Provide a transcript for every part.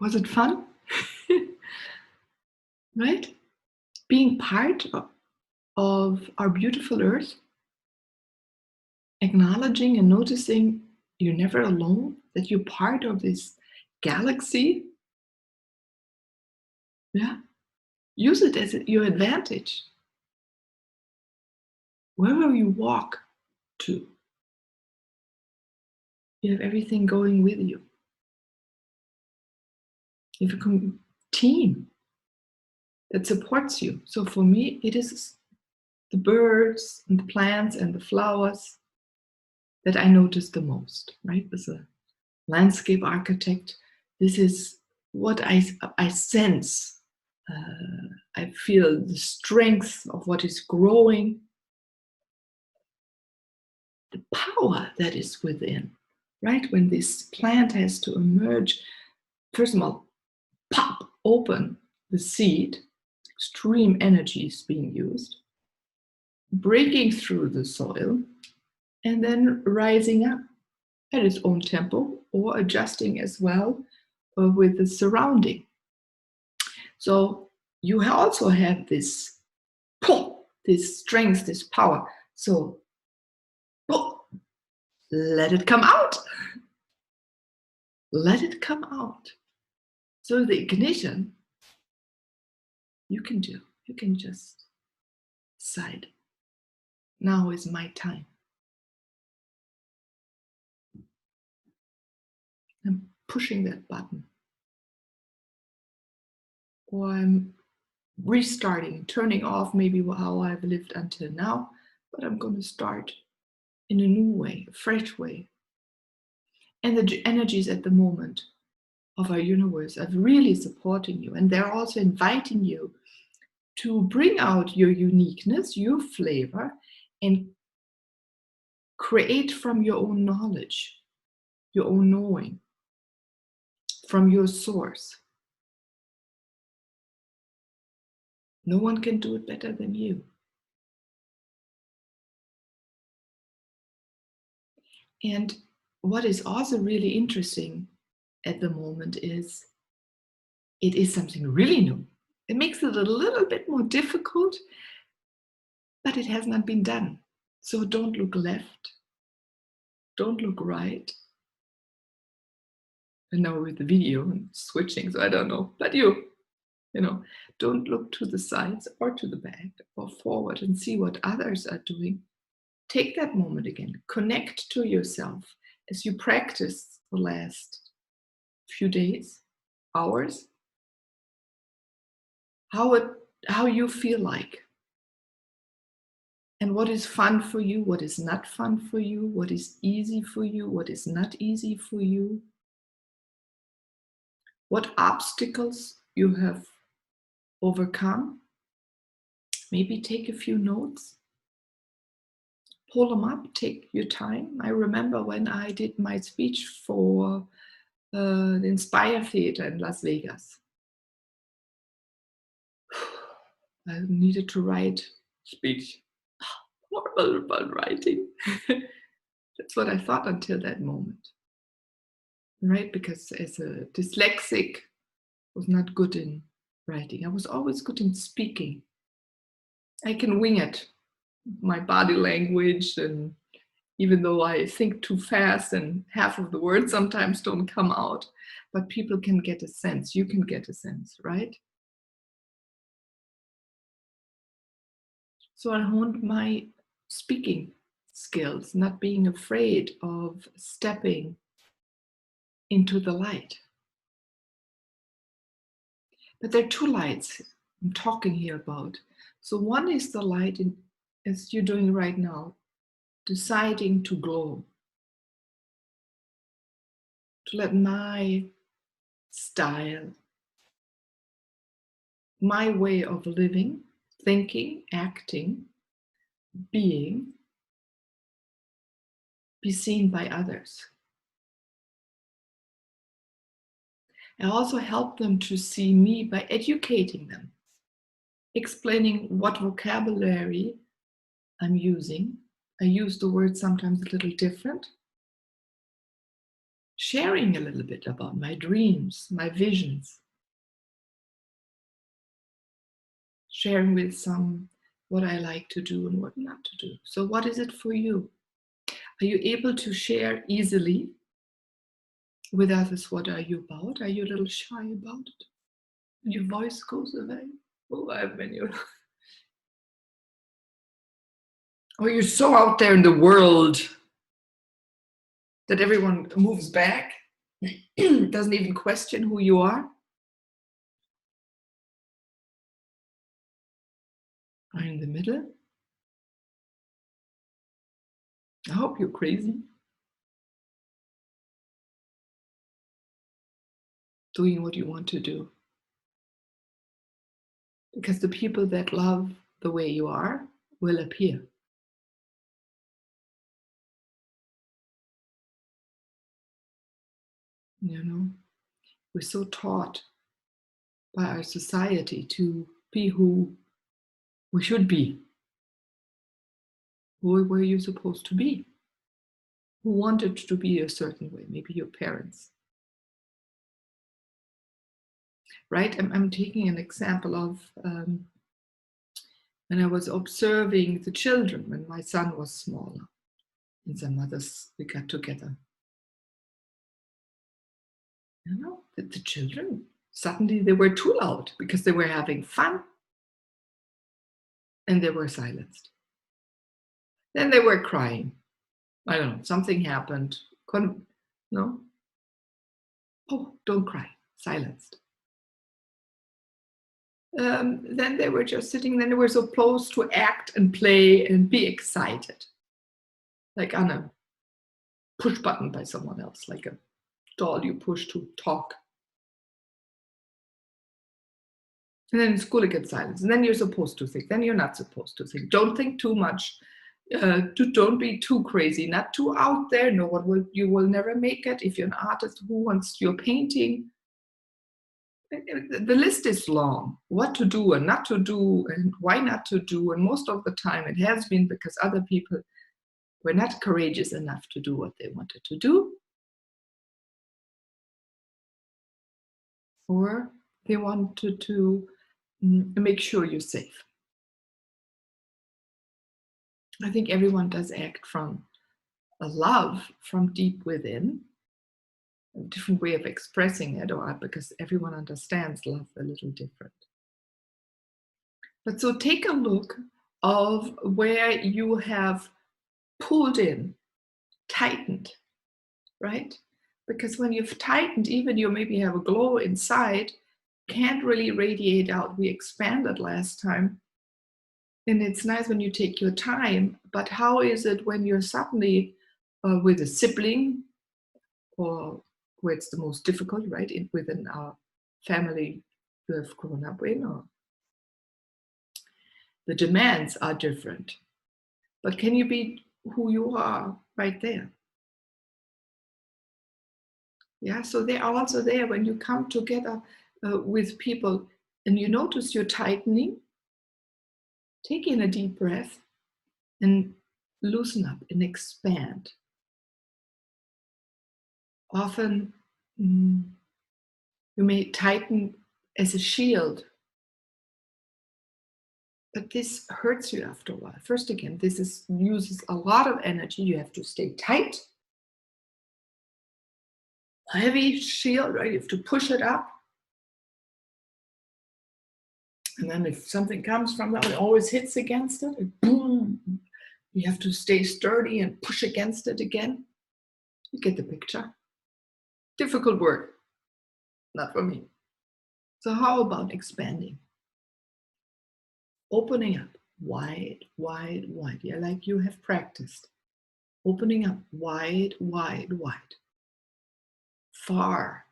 Was it fun? Right? Being part of our beautiful earth, acknowledging and noticing you're never alone, that you're part of this galaxy. Yeah. Use it as your advantage. Wherever you walk to, you have everything going with you. You have a team that supports you. So for me, it is the birds and the plants and the flowers that I notice the most, right? As a landscape architect, this is what I sense. I feel the strength of what is growing, the power that is within, right? When this plant has to emerge, first of all, pop open the seed, extreme energy is being used, breaking through the soil, and then rising up at its own tempo or adjusting as well with the surrounding. So you also have this pull, this strength, this power. So let it come out. Let it come out. So the ignition you can do. You can just decide, now is my time. I'm pushing that button. Or I'm restarting, turning off maybe how I've lived until now, but I'm going to start in a new way, a fresh way. And the energies at the moment of our universe are really supporting you, and they're also inviting you to bring out your uniqueness, your flavor, and create from your own knowledge, your own knowing, from your source. No one can do it better than you. And what is also really interesting at the moment is it is something really new. It makes it a little bit more difficult, but it has not been done. So don't look left, don't look right. And now with the video and switching, so I don't know, but you know, don't look to the sides or to the back or forward and see what others are doing. Take that moment again, connect to yourself as you practice the last few days, hours, how you feel like, and what is fun for you, what is not fun for you, what is easy for you, what is not easy for you, what obstacles you have overcome. Maybe take a few notes, pull them up, take your time. I remember when I did my speech for the Inspire Theater in Las Vegas. I needed to write speech. Horrible about writing. That's what I thought until that moment, right? Because as a dyslexic, I was not good in writing. I was always good in speaking. I can wing it, my body language, and even though I think too fast and half of the words sometimes don't come out, but people can get a sense. You can get a sense, right? So I honed my speaking skills, not being afraid of stepping into the light. But there are two lights I'm talking here about. So one is the light as you're doing right now, deciding to glow, to let my style, my way of living, thinking, acting, being, be seen by others. I also help them to see me by educating them, explaining what vocabulary I'm using. I use the word sometimes a little different. sharing a little bit about my dreams, my visions, sharing with some what I like to do and what not to do. So what is it for you? Are you able to share easily with others? What are you about? Are you a little shy about it? Your voice goes away. Oh, when you or you're so out there in the world that everyone moves back, doesn't even question who you are. Are in the middle? I hope you're crazy. Doing what you want to do. Because the people that love the way you are will appear. You know, we're so taught by our society to be who we should be. Who were you supposed to be? Who wanted to be a certain way? Maybe your parents. Right? I'm taking an example of when I was observing the children when my son was smaller. And some mothers, we got together. You know, the children, suddenly they were too loud because they were having fun and they were silenced. Then they were crying. I don't know, something happened. No? Oh, don't cry. Silenced. Then they were just sitting, then they were supposed to act and play and be excited. Like on a push button by someone else, like a doll you push to talk. And then in school it gets silence. And then you're supposed to think. Then you're not supposed to think. Don't think too much. Don't be too crazy. Not too out there. No, you will never make it. If you're an artist, who wants your painting? The list is long. What to do and not to do, and why not to do. And most of the time it has been because other people were not courageous enough to do what they wanted to do. Or they wanted to make sure you're safe. I think everyone does act from a love from deep within, a different way of expressing it, or because everyone understands love a little different. But so take a look of where you have pulled in, tightened, right? Because when you've tightened, even you maybe have a glow inside, can't really radiate out. We expanded last time. And it's nice when you take your time, but how is it when you're suddenly with a sibling, or where it's the most difficult, right, within our family you have grown up in, or the demands are different. But can you be who you are right there? Yeah, so they're also there when you come together with people and you notice you're tightening, take in a deep breath and loosen up and expand. Often you may tighten as a shield, but this hurts you after a while. First, again, uses a lot of energy. You have to stay tight. A heavy shield, right? You have to push it up. And then if something comes from that, it always hits against it. And boom. You have to stay sturdy and push against it again. You get the picture. Difficult work. Not for me. So how about expanding? Opening up wide, wide, wide. Yeah, like you have practiced. Opening up wide, wide, wide. Far.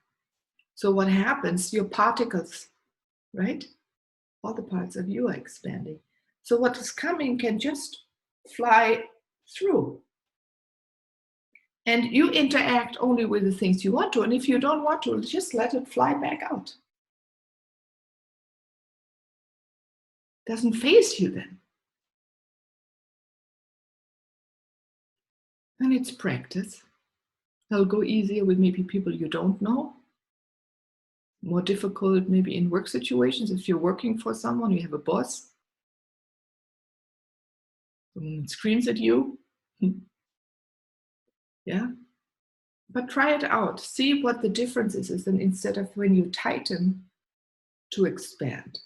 So what happens? Your particles, right? All the parts of you are expanding. So what is coming can just fly through. And you interact only with the things you want to. And if you don't want to, just let it fly back out. Doesn't faze you then. And it's practice. It'll go easier with maybe people you don't know. More difficult maybe in work situations. If you're working for someone, you have a boss, someone screams at you. Yeah. But try it out. See what the difference is. And instead of when you tighten, to expand.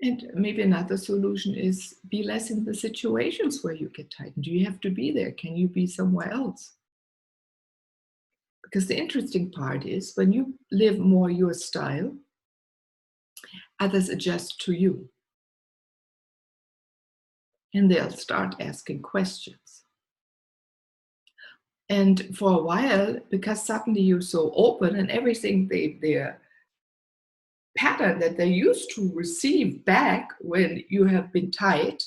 And maybe another solution is be less in the situations where you get tightened. Do you have to be there? Can you be somewhere else? Because the interesting part is when you live more your style, others adjust to you. And they'll start asking questions. And for a while, because suddenly you're so open and everything their pattern that they used to receive back when you have been tight,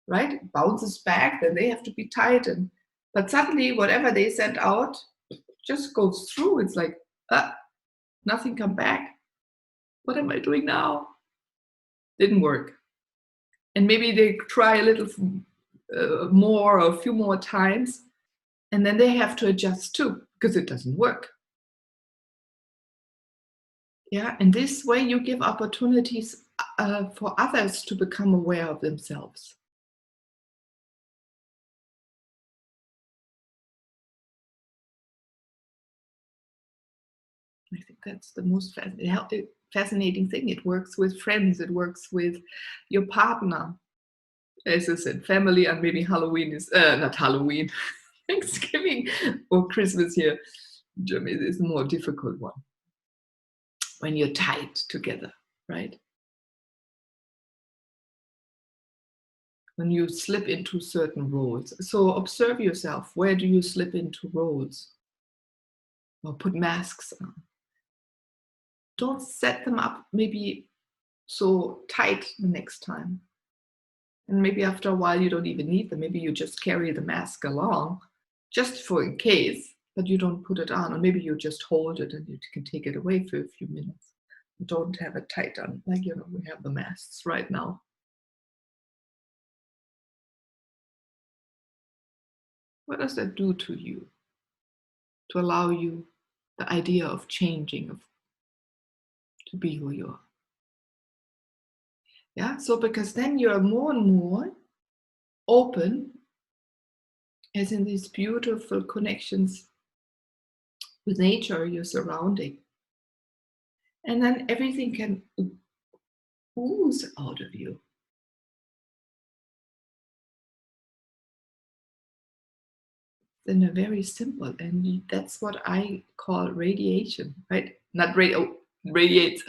right, bounces back, then they have to be tightened. But suddenly, whatever they sent out just goes through. It's like, nothing come back. What am I doing now? Didn't work. And maybe they try a little more or a few more times, and then they have to adjust too, because it doesn't work. Yeah, and this way you give opportunities for others to become aware of themselves. I think that's the most fascinating thing. It works with friends, it works with your partner. As I said, family, and maybe Halloween is not Halloween, Thanksgiving or Christmas here in Germany is a more difficult one when you're tied together, right? When you slip into certain roles. So observe yourself. Where do you slip into roles? Or put masks on? Don't set them up maybe so tight the next time. And maybe after a while you don't even need them. Maybe you just carry the mask along just for in case, but you don't put it on. Or maybe you just hold it and you can take it away for a few minutes. Don't have it tight on, like, we have the masks right now. What does that do to you? To allow you the idea of changing, to be who you are. Yeah, so because then you're more and more open, as in these beautiful connections with nature, your surrounding. And then everything can ooze out of you. Then they're very simple, and that's what I call radiation, right? Not radiates.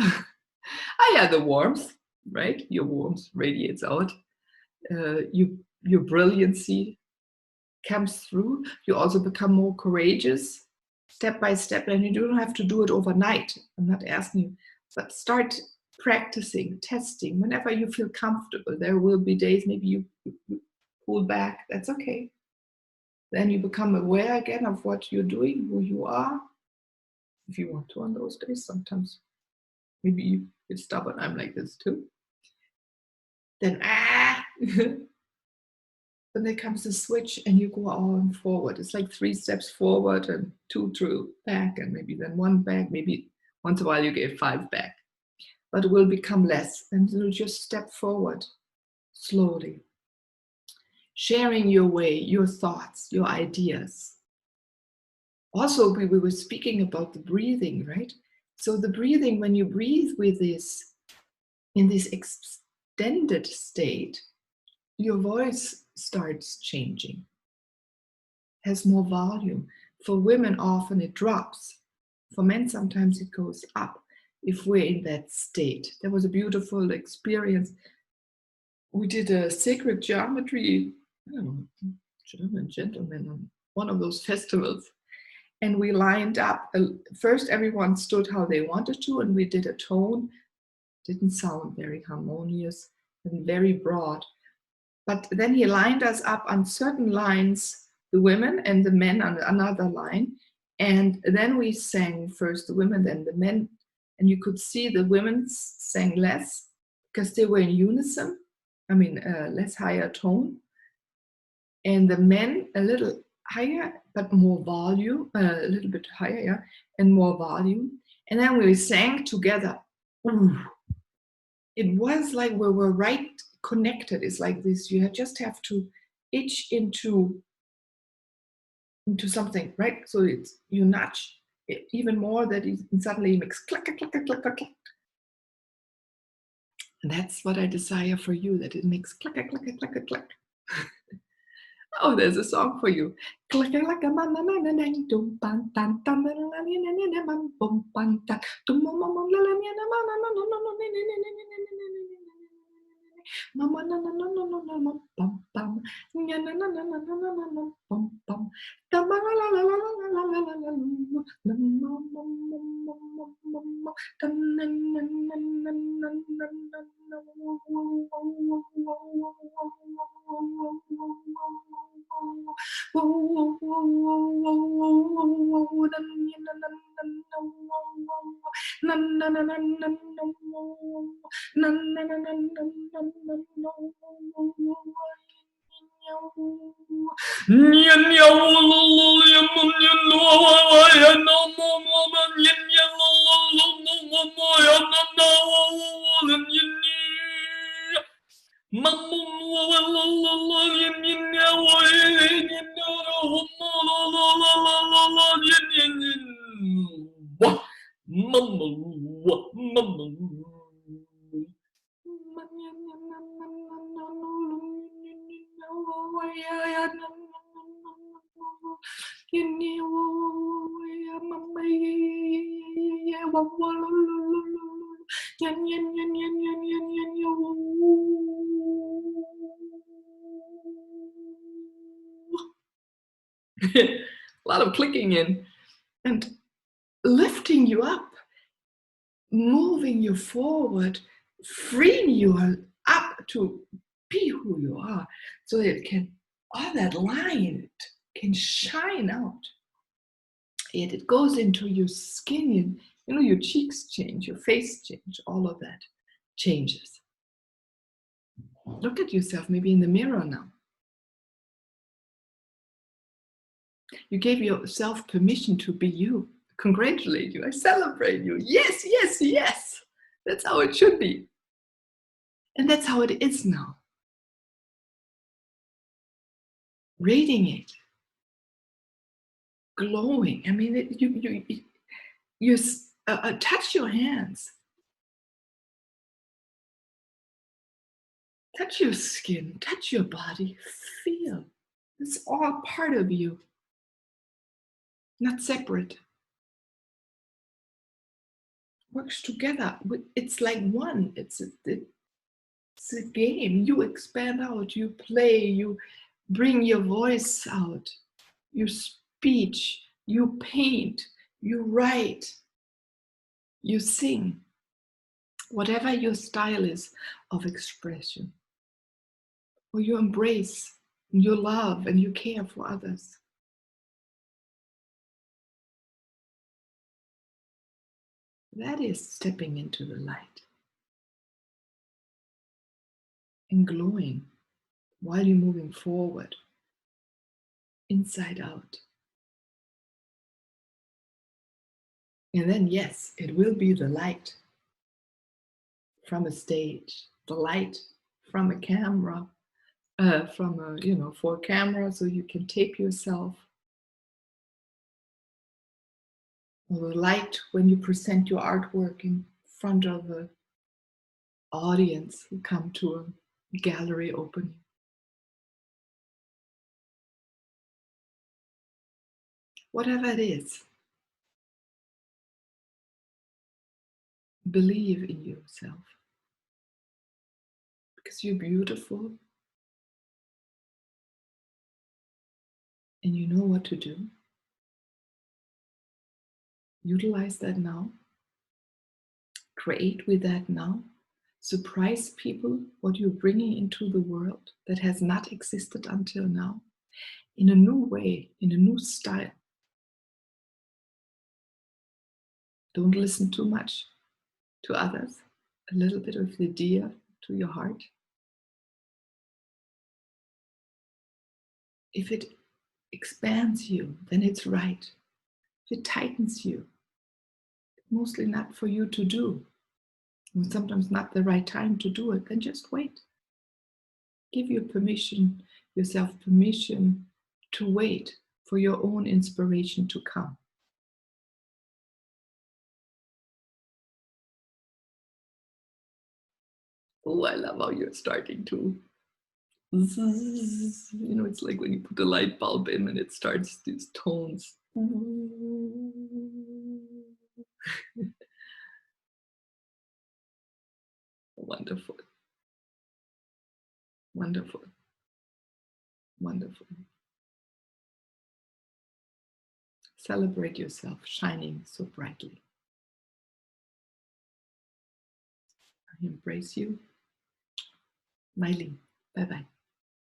The warmth, right? Your warmth radiates out. Your brilliancy comes through. You also become more courageous, step by step, and you don't have to do it overnight. I'm not asking you, but start practicing, testing. Whenever you feel comfortable, there will be days maybe you pull back. That's okay. Then you become aware again of what you're doing, who you are. If you want to on those days, sometimes maybe you get stubborn. I'm like this too. Then then there comes a switch and you go on forward. It's like 3 steps forward and 2 through back, and maybe then 1 back. Maybe once in a while you get 5 back, but it will become less. And you'll just step forward slowly, sharing your way, your thoughts, your ideas. Also, we were speaking about the breathing, right? So the breathing, when you breathe with this, in this extended state, your voice starts changing, has more volume. For women, often it drops. For men, sometimes it goes up if we're in that state. There was a beautiful experience. We did a sacred geometry, German gentleman on one of those festivals. And we lined up, first everyone stood how they wanted to, and we did a tone. Didn't sound very harmonious and very broad. But then he lined us up on certain lines, the women, and the men on another line. And then we sang first the women, then the men. And you could see the women sang less because they were in unison, less higher tone. And the men a little higher, but more volume, a little bit higher, yeah, and more volume. And then we sang together. Ooh. It was like we were right connected. It's like this. You just have to itch into something, right? So it's you nudge it even more that it suddenly makes click, click, click, click, click, click. And that's what I desire for you, that it makes click, click, click, click, click. Oh, there's a song for you. Click, click, click, Mama na na na na na na na bum bum. Nya na na na na na na na na bum bum. Da ba la la la la la la la la la la. La ma ma ma ma ma ma ma. Da na na na na na na na na. Wo wo wo wo wo wo wo wo wo wo. Wo wo wo wo wo wo wo wo. Da nya na na na na wo wo wo. Na na na na na na wo wo. Na na na na na na na na wo wo wo. A lot of clicking in and lifting you up, moving you forward, freeing you up to be who you are, so that it can, all that light can shine out. Yet it goes into your skin, you know, your cheeks change, your face change, all of that changes. Look at yourself maybe in the mirror now. You gave yourself permission to be you. Congratulate you. I celebrate you. Yes, yes, yes. That's how it should be. And that's how it is now. Radiate, glowing. I mean, you touch your hands. Touch your skin, touch your body, feel. It's all part of you, not separate. Works together. It's like one. It's a game. You expand out, you play, you bring your voice out, you speech, you paint, you write, you sing. Whatever your style is of expression, or you embrace, you love, and you care for others. That is stepping into the light and glowing while you're moving forward, inside out. And then, yes, it will be the light from a stage, the light from a camera, for a camera, so you can tape yourself. Or the light when you present your artwork in front of an audience who come to a gallery opening. Whatever it is, believe in yourself, because you're beautiful and you know what to do. Utilize that now. Create with that now. Surprise people what you're bringing into the world that has not existed until now, in a new way, in a new style. Don't listen too much to others. A little bit of the dear to your heart. If it expands you, then it's right. If it tightens you, it's mostly not for you to do. And sometimes not the right time to do it, then just wait. Give yourself permission to wait for your own inspiration to come. Oh, I love how you're starting to. You know, it's like when you put a light bulb in and it starts these tones. Wonderful, wonderful, wonderful. Celebrate yourself shining so brightly. I embrace you. Meilin. Bye bye.